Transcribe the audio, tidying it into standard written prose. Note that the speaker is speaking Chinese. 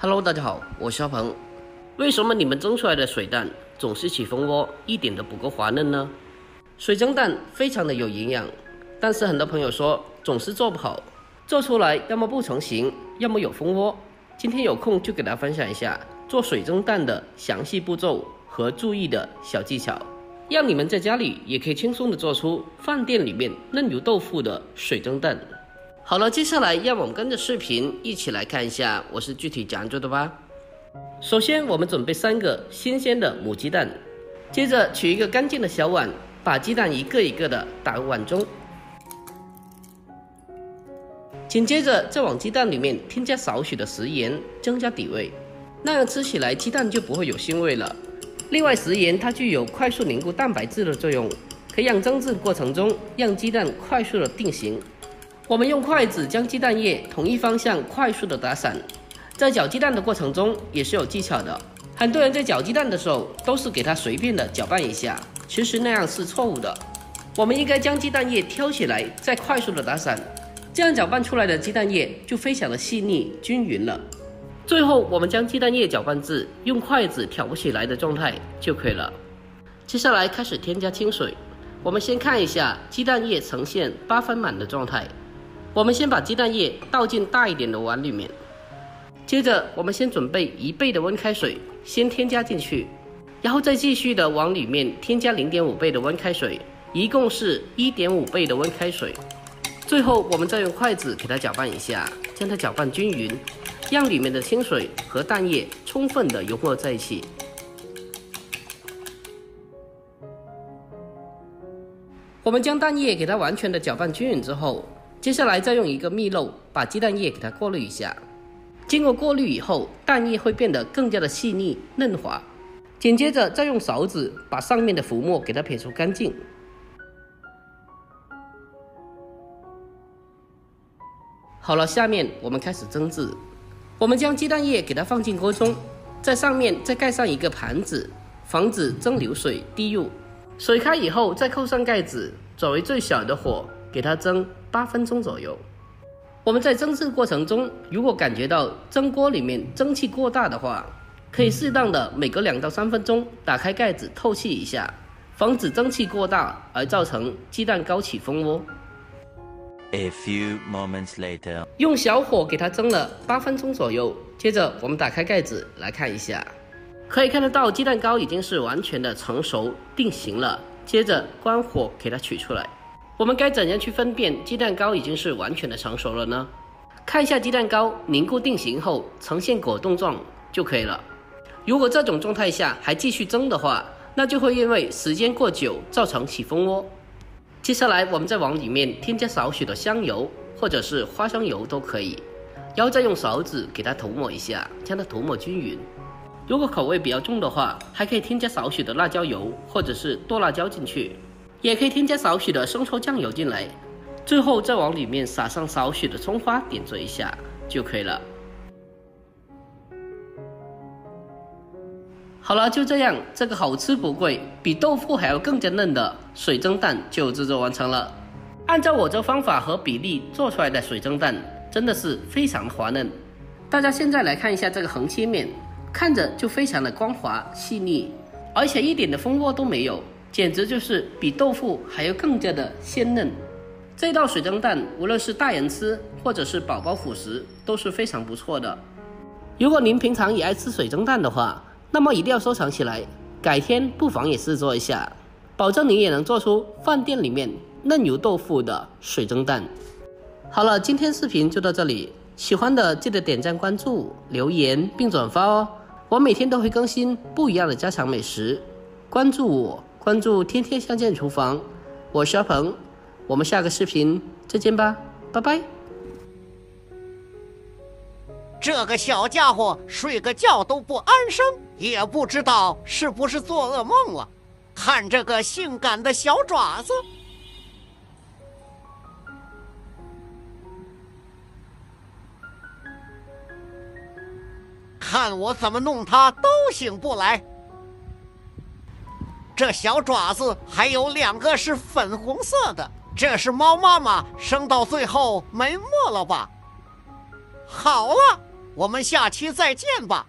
Hello， 大家好，我是阿鹏。为什么你们蒸出来的水蛋总是起蜂窝，一点都不够滑嫩呢？水蒸蛋非常的有营养，但是很多朋友说总是做不好，做出来要么不成型，要么有蜂窝。今天有空就给大家分享一下做水蒸蛋的详细步骤和注意的小技巧，让你们在家里也可以轻松的做出饭店里面嫩油豆腐的水蒸蛋。好了，接下来让我们跟着视频一起来看一下我是具体怎样做的吧。首先我们准备3个新鲜的母鸡蛋，接着取一个干净的小碗，把鸡蛋一个一个的打入碗中，紧接着再往鸡蛋里面添加少许的食盐，增加底味，那样吃起来鸡蛋就不会有腥味了。另外，食盐它具有快速凝固蛋白质的作用，可以让蒸制过程中让鸡蛋快速的定型。我们用筷子将鸡蛋液同一方向快速的打散，在搅鸡蛋的过程中也是有技巧的。很多人在搅鸡蛋的时候都是给它随便的搅拌一下，其实那样是错误的。我们应该将鸡蛋液挑起来，再快速的打散，这样搅拌出来的鸡蛋液就非常的细腻均匀了。最后我们将鸡蛋液搅拌至用筷子挑不起来的状态就可以了。接下来开始添加清水，我们先看一下鸡蛋液呈现8分满的状态。我们先把鸡蛋液倒进大一点的碗里面，接着我们先准备1倍的温开水，先添加进去，然后再继续的往里面添加0.5倍的温开水，一共是1.5倍的温开水。最后我们再用筷子给它搅拌一下，将它搅拌均匀，让里面的清水和蛋液充分的融合在一起。我们将蛋液给它完全的搅拌均匀之后，接下来再用一个蜜漏把鸡蛋液给它过滤一下，经过过滤以后，蛋液会变得更加的细腻嫩滑。紧接着再用勺子把上面的浮沫给它撇除干净。好了，下面我们开始蒸制。我们将鸡蛋液给它放进锅中，在上面再盖上一个盘子，防止蒸馏水滴入。水开以后再扣上盖子，转为最小的火给它蒸8分钟左右。我们在蒸制过程中，如果感觉到蒸锅里面蒸汽过大的话，可以适当的每隔2到3分钟打开盖子透气一下，防止蒸汽过大而造成鸡蛋糕起蜂窝。A few moments later， 用小火给它蒸了8分钟左右，接着我们打开盖子来看一下，可以看得到鸡蛋糕已经是完全的成熟定型了。接着关火给它取出来。我们该怎样去分辨鸡蛋糕已经是完全的成熟了呢？看一下鸡蛋糕凝固定型后呈现果冻状就可以了。如果这种状态下还继续蒸的话，那就会因为时间过久造成起蜂窝。接下来我们再往里面添加少许的香油或者是花生油都可以，然后再用勺子给它涂抹一下，将它涂抹均匀。如果口味比较重的话，还可以添加少许的辣椒油或者是剁辣椒进去，也可以添加少许的生抽酱油进来，最后再往里面撒上少许的葱花点缀一下就可以了。好了，就这样，这个好吃不贵，比豆腐还要更加嫩的水蒸蛋就制作完成了。按照我这方法和比例做出来的水蒸蛋真的是非常滑嫩。大家现在来看一下这个横切面，看着就非常的光滑细腻，而且一点的蜂窝都没有，简直就是比豆腐还要更加的鲜嫩。这道水蒸蛋无论是大人吃或者是宝宝辅食都是非常不错的。如果您平常也爱吃水蒸蛋的话，那么一定要收藏起来，改天不妨也试做一下，保证你也能做出饭店里面嫩油豆腐的水蒸蛋。好了，今天视频就到这里，喜欢的记得点赞关注留言并转发哦，我每天都会更新不一样的家常美食，关注我，关注天天相见厨房，我是阿鹏，我们下个视频再见吧，拜拜。这个小家伙睡个觉都不安生，也不知道是不是做噩梦了。看这个性感的小爪子，看我怎么弄他都醒不来。这小爪子还有2个是粉红色的，这是猫妈妈生到最后没墨了吧？好了，我们下期再见吧。